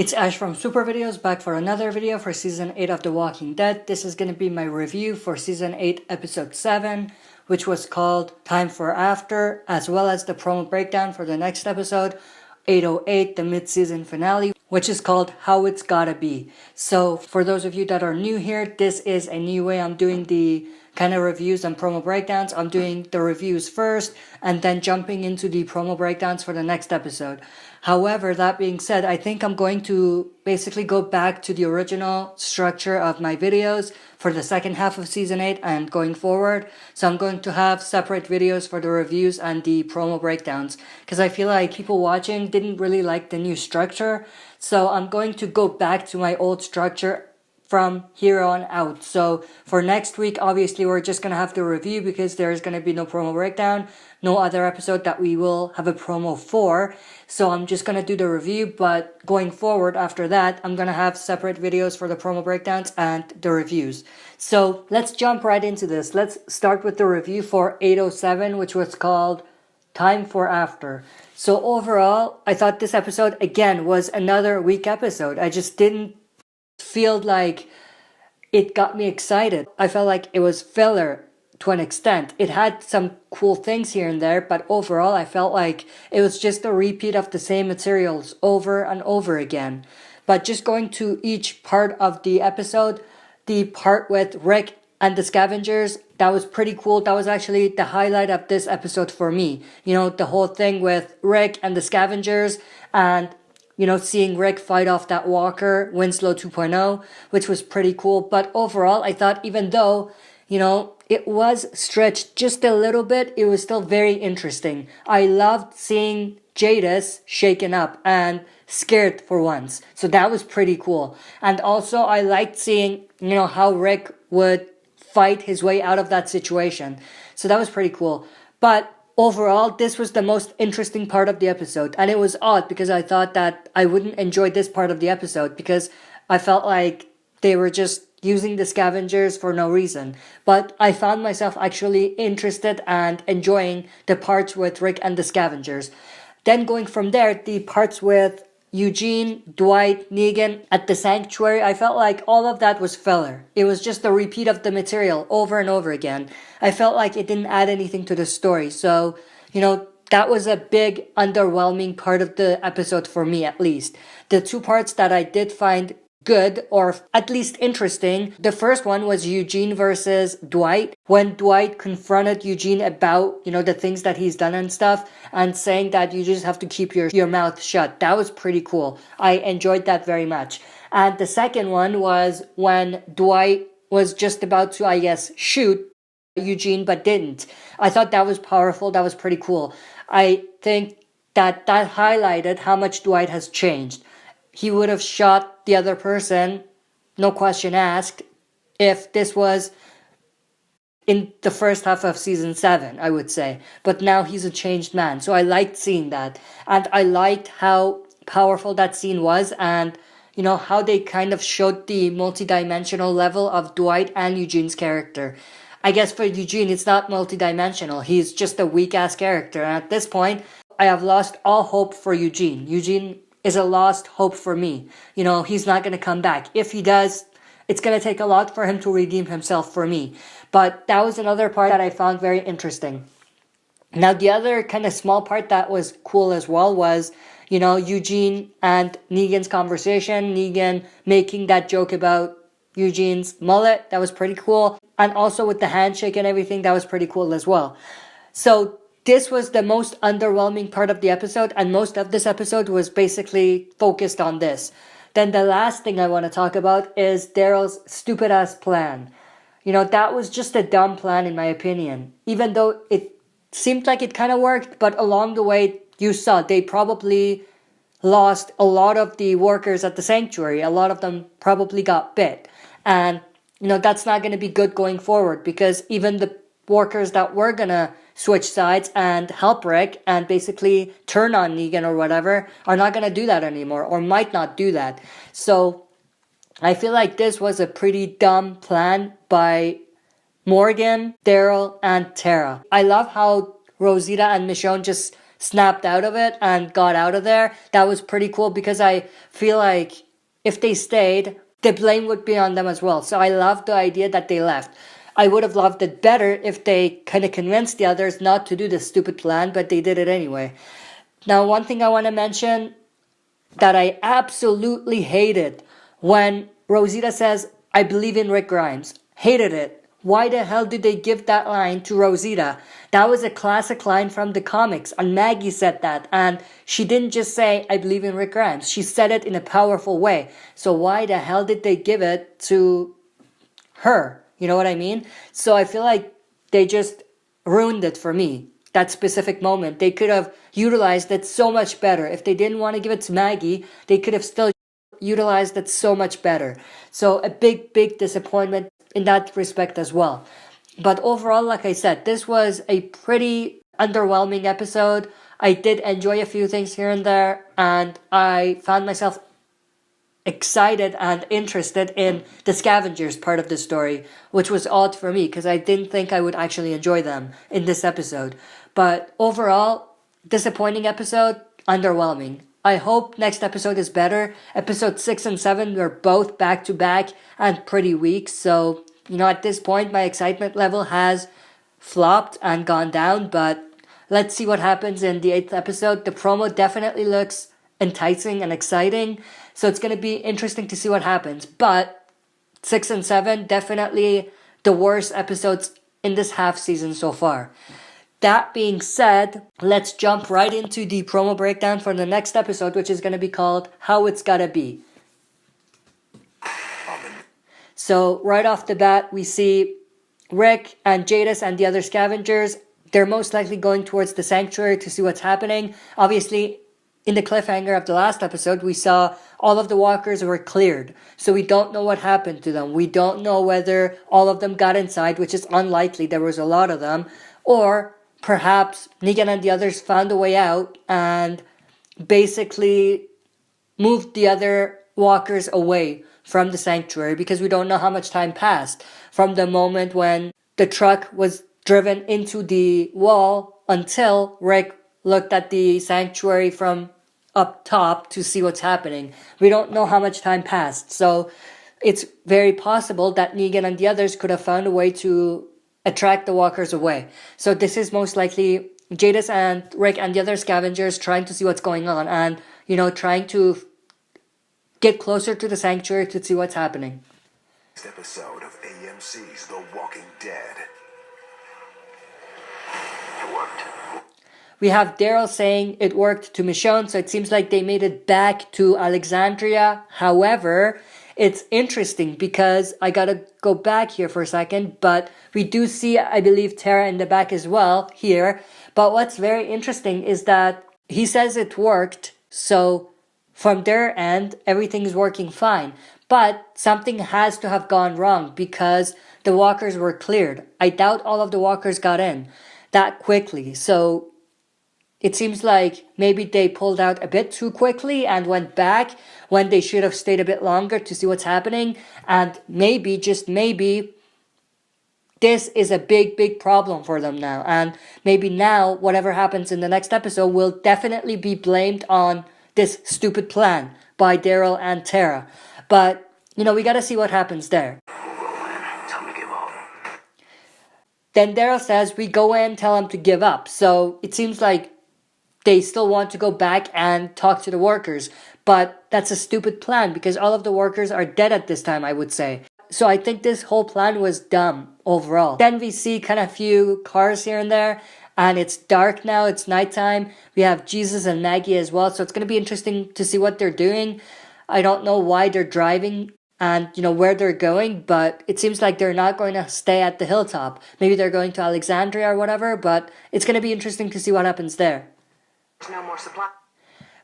It's Ash from Super Videos, back for another video for Season 8 of The Walking Dead. This is going to be my review for Season 8, Episode 7, which was called Time for After, as well as the promo breakdown for the next episode, 808, the mid-season finale, which is called How It's Gotta Be. So, for those of you that are new here, this is a new way I'm doing the kind of reviews and promo breakdowns. I'm doing the reviews first and then jumping into the promo breakdowns for the next episode. However, that being said, I think I'm going to basically go back to the original structure of my videos for the second half of Season 8 and going forward. So I'm going to have separate videos for the reviews and the promo breakdowns, because I feel like people watching didn't really like the new structure. So I'm going to go back to my old structure from here on out. So for next week, obviously we're just gonna have the review because there's gonna be no promo breakdown, no other episode that we will have a promo for. So I'm just gonna do the review, but going forward after that, I'm gonna have separate videos for the promo breakdowns and the reviews. So let's jump right into this. Let's start with the review for 807, which was called Time for After. So overall, I thought this episode again was another weak episode. I just didn't feel like it got me excited. I felt like it was filler to an extent. It had some cool things here and there, but overall I felt like it was just a repeat of the same materials over and over again. But just going to each part of the episode, the part with Rick and the scavengers, that was pretty cool. That was actually the highlight of this episode for me. You know, the whole thing with Rick and the scavengers and seeing Rick fight off that walker, Winslow 2.0, which was pretty cool. But overall, I thought even though, it was stretched just a little bit, it was still very interesting. I loved seeing Jadis shaken up and scared for once. So that was pretty cool. And also, I liked seeing, how Rick would fight his way out of that situation. So that was pretty cool. But overall, this was the most interesting part of the episode, and it was odd because I thought that I wouldn't enjoy this part of the episode because I felt like they were just using the scavengers for no reason. But I found myself actually interested and enjoying the parts with Rick and the scavengers. Then going from there, the parts with Eugene, Dwight, Negan at the sanctuary, I felt like all of that was filler. It was just a repeat of the material over and over again. I felt like it didn't add anything to the story. So, that was a big underwhelming part of the episode for me, at least. The two parts that I did find good, or at least interesting, the first one was Eugene versus Dwight, when Dwight confronted Eugene about the things that he's done and stuff, and saying that you just have to keep your mouth shut. That was pretty cool. I enjoyed that very much. And the second one was when Dwight was just about to, I guess, shoot Eugene but didn't. I thought that was powerful. That was pretty cool. I think that highlighted how much Dwight has changed. He would have shot the other person, no question asked, if this was in the first half of Season 7, I would say. But now he's a changed man. So I liked seeing that. And I liked how powerful that scene was, and how they kind of showed the multidimensional level of Dwight and Eugene's character. I guess for Eugene, it's not multidimensional. He's just a weak-ass character. And at this point, I have lost all hope for Eugene. Eugene is a lost hope for me. He's not going to come back. If he does, it's going to take a lot for him to redeem himself for me. But that was another part that I found very interesting. Now, the other kind of small part that was cool as well was, Eugene and Negan's conversation. Negan making that joke about Eugene's mullet. That was pretty cool. And also with the handshake and everything, that was pretty cool as well. So this was the most underwhelming part of the episode, and most of this episode was basically focused on this. Then the last thing I want to talk about is Daryl's stupid-ass plan. That was just a dumb plan in my opinion. Even though it seemed like it kind of worked, but along the way, you saw they probably lost a lot of the workers at the sanctuary. A lot of them probably got bit. And, that's not going to be good going forward, because even the workers that were going to switch sides and help Rick and basically turn on Negan or whatever are not going to do that anymore, or might not do that. So I feel like this was a pretty dumb plan by Morgan, Daryl, and Tara. I love how Rosita and Michonne just snapped out of it and got out of there. That was pretty cool because I feel like if they stayed, the blame would be on them as well. So I love the idea that they left. I would have loved it better if they kind of convinced the others not to do this stupid plan, but they did it anyway. Now, one thing I want to mention that I absolutely hated when Rosita says, I believe in Rick Grimes. Hated it. Why the hell did they give that line to Rosita? That was a classic line from the comics, and Maggie said that, and she didn't just say, I believe in Rick Grimes. She said it in a powerful way. So why the hell did they give it to her? You know what I mean? So I feel like they just ruined it for me. That specific moment. They could have utilized it so much better. If they didn't want to give it to Maggie, they could have still utilized it so much better. So a big disappointment in that respect as well. But overall, like I said, this was a pretty underwhelming episode. I did enjoy a few things here and there, and I found myself excited and interested in the scavengers part of the story, which was odd for me because I didn't think I would actually enjoy them in this episode. But overall, disappointing episode, underwhelming. I hope next episode is better. Episode 6 and 7 were both back to back and pretty weak. So, at this point, my excitement level has flopped and gone down. But let's see what happens in the 8th episode. The promo definitely looks enticing and exciting. So it's going to be interesting to see what happens. But 6 and 7, definitely the worst episodes in this half season so far. That being said, let's jump right into the promo breakdown for the next episode, which is going to be called How It's Gotta Be. So right off the bat, we see Rick and Jadis and the other scavengers. They're most likely going towards the sanctuary to see what's happening. Obviously, in the cliffhanger of the last episode, we saw all of the walkers were cleared. So we don't know what happened to them. We don't know whether all of them got inside, which is unlikely. There was a lot of them. Or perhaps Negan and the others found a way out and basically moved the other walkers away from the sanctuary, because we don't know how much time passed from the moment when the truck was driven into the wall until Rick looked at the sanctuary from up top to see what's happening. We don't know how much time passed, so it's very possible that Negan and the others could have found a way to attract the walkers away. So this is most likely Jadis and Rick and the other scavengers trying to see what's going on and, trying to get closer to the sanctuary to see what's happening. Next episode of AMC's The Walking Dead. It worked. We have Daryl saying it worked to Michonne, so it seems like they made it back to Alexandria. However, it's interesting because I gotta go back here for a second, but we do see, I believe, Tara in the back as well here. But what's very interesting is that he says it worked, so from their end, everything's working fine. But something has to have gone wrong because the walkers were cleared. I doubt all of the walkers got in that quickly. So it seems like maybe they pulled out a bit too quickly and went back when they should have stayed a bit longer to see what's happening. And maybe, just maybe, this is a big problem for them now. And maybe now, whatever happens in the next episode will definitely be blamed on this stupid plan by Daryl and Tara. But, we gotta see what happens there. Tell him to give up. Then Daryl says, we go in, tell him to give up. So it seems like they still want to go back and talk to the workers. But that's a stupid plan because all of the workers are dead at this time, I would say. So I think this whole plan was dumb overall. Then we see kind of few cars here and there. And it's dark now, it's nighttime. We have Jesus and Maggie as well. So it's going to be interesting to see what they're doing. I don't know why they're driving and, where they're going. But it seems like they're not going to stay at the hilltop. Maybe they're going to Alexandria or whatever. But it's going to be interesting to see what happens there. There's no more supply.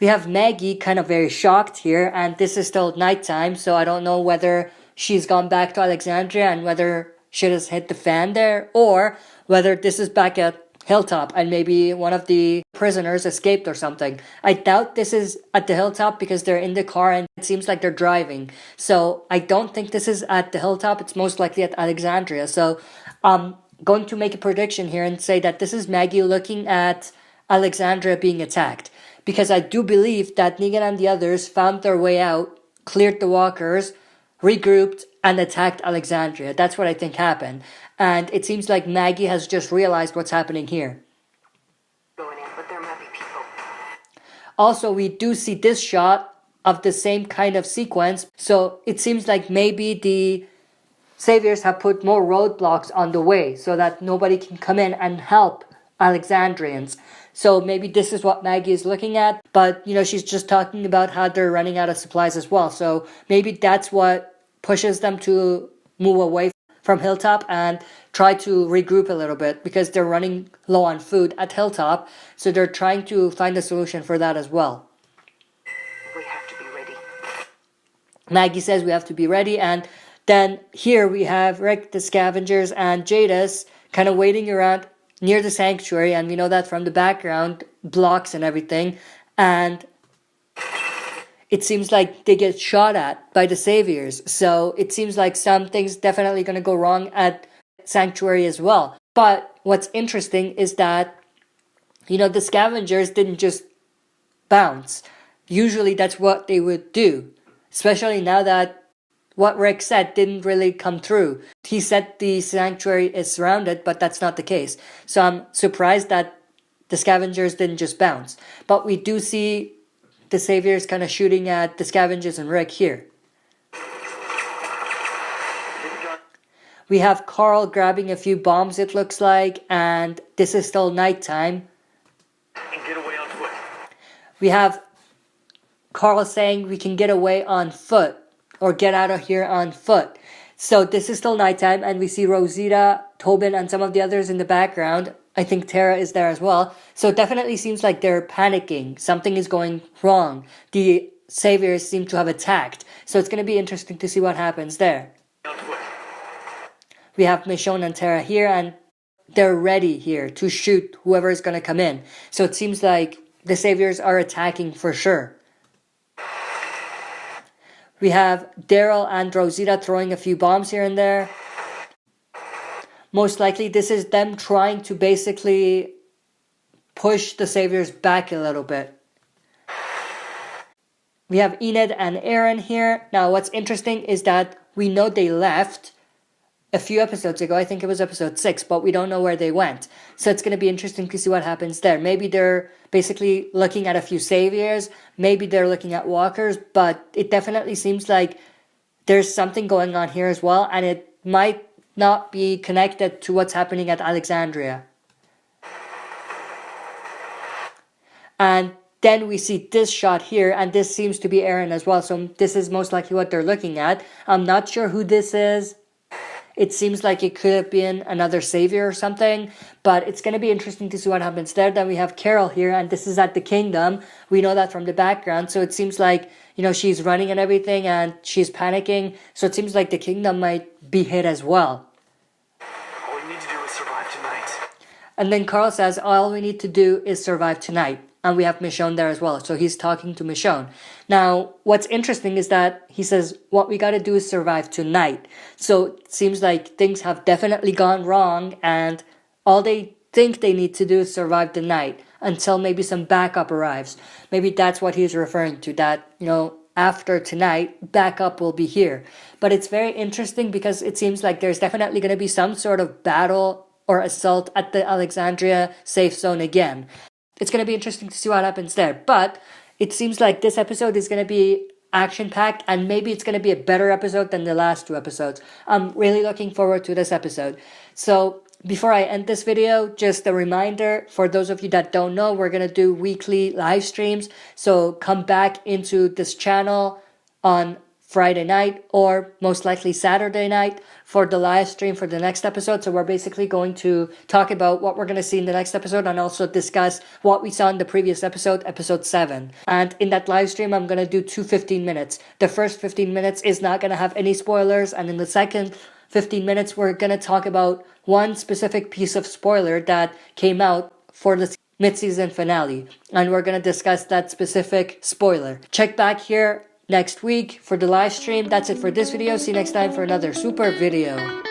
We have Maggie kind of very shocked here. And this is still nighttime. So I don't know whether she's gone back to Alexandria and whether shit has hit the fan there. Or whether this is back at Hilltop and maybe one of the prisoners escaped or something. I doubt this is at the Hilltop because they're in the car and it seems like they're driving. So I don't think this is at the Hilltop. It's most likely at Alexandria. So I'm going to make a prediction here and say that this is Maggie looking at Alexandria being attacked. Because I do believe that Negan and the others found their way out, cleared the walkers, regrouped, and attacked Alexandria. That's what I think happened. And it seems like Maggie has just realized what's happening here. Going in, but there might be people. Also, we do see this shot of the same kind of sequence. So it seems like maybe the Saviors have put more roadblocks on the way so that nobody can come in and help Alexandrians. So maybe this is what Maggie is looking at. But, she's just talking about how they're running out of supplies as well. So maybe that's what pushes them to move away from Hilltop and try to regroup a little bit, because they're running low on food at Hilltop. So they're trying to find a solution for that as well. We have to be ready. Maggie says we have to be ready, and then here we have Rick, the Scavengers, and Jadis kind of waiting around near the sanctuary, and we know that from the background, blocks and everything, and it seems like they get shot at by the Saviors. So it seems like something's definitely going to go wrong at Sanctuary as well. But what's interesting is that, the Scavengers didn't just bounce. Usually that's what they would do, especially now that what Rick said didn't really come through. He said the sanctuary is surrounded, but that's not the case. So I'm surprised that the Scavengers didn't just bounce. But we do see the Saviors kind of shooting at the Scavengers and Rick here. We have Carl grabbing a few bombs, it looks like, and this is still nighttime. And get away on foot. We have Carl saying we can get away on foot, or get out of here on foot. So this is still nighttime, and we see Rosita, Tobin, and some of the others in the background. I think Tara is there as well. So it definitely seems like they're panicking. Something is going wrong. The Saviors seem to have attacked. So it's going to be interesting to see what happens there. We have Michonne and Tara here, and they're ready here to shoot whoever is going to come in. So it seems like the Saviors are attacking for sure. We have Daryl and Rosita throwing a few bombs here and there. Most likely this is them trying to basically push the Saviors back a little bit. We have Enid and Aaron here. Now what's interesting is that we know they left a few episodes ago. I think it was episode 6, but we don't know where they went. So it's going to be interesting to see what happens there. Maybe they're basically looking at a few Saviors. Maybe they're looking at walkers. But it definitely seems like there's something going on here as well. And it might not be connected to what's happening at Alexandria. And then we see this shot here, and this seems to be Aaron as well. So this is most likely what they're looking at. I'm not sure who this is. It seems like it could have been another Savior or something, but it's going to be interesting to see what happens there. Then we have Carol here, and this is at the Kingdom. We know that from the background, so it seems like, she's running and everything, and she's panicking. So it seems like the Kingdom might be hit as well. All we need to do is survive tonight. And then Carl says, all we need to do is survive tonight. And we have Michonne there as well. So he's talking to Michonne. Now, what's interesting is that he says, what we got to do is survive tonight. So it seems like things have definitely gone wrong, and all they think they need to do is survive the night until maybe some backup arrives. Maybe that's what he's referring to, that, after tonight, backup will be here. But it's very interesting because it seems like there's definitely going to be some sort of battle or assault at the Alexandria safe zone again. It's going to be interesting to see what happens there. But it seems like this episode is going to be action-packed, and maybe it's going to be a better episode than the last 2 episodes. I'm really looking forward to this episode. So before I end this video, just a reminder, for those of you that don't know, we're going to do weekly live streams. So come back into this channel on Friday night, or most likely Saturday night, for the live stream for the next episode. So we're basically going to talk about what we're going to see in the next episode, and also discuss what we saw in the previous episode, episode 7. And in that live stream, I'm going to do 2 15 minutes. The first 15 minutes is not going to have any spoilers, and in the second 15 minutes, we're going to talk about one specific piece of spoiler that came out for the mid-season finale, and we're going to discuss that specific spoiler. Check back here next week for the live stream. That's it for this video. See you next time for another super video.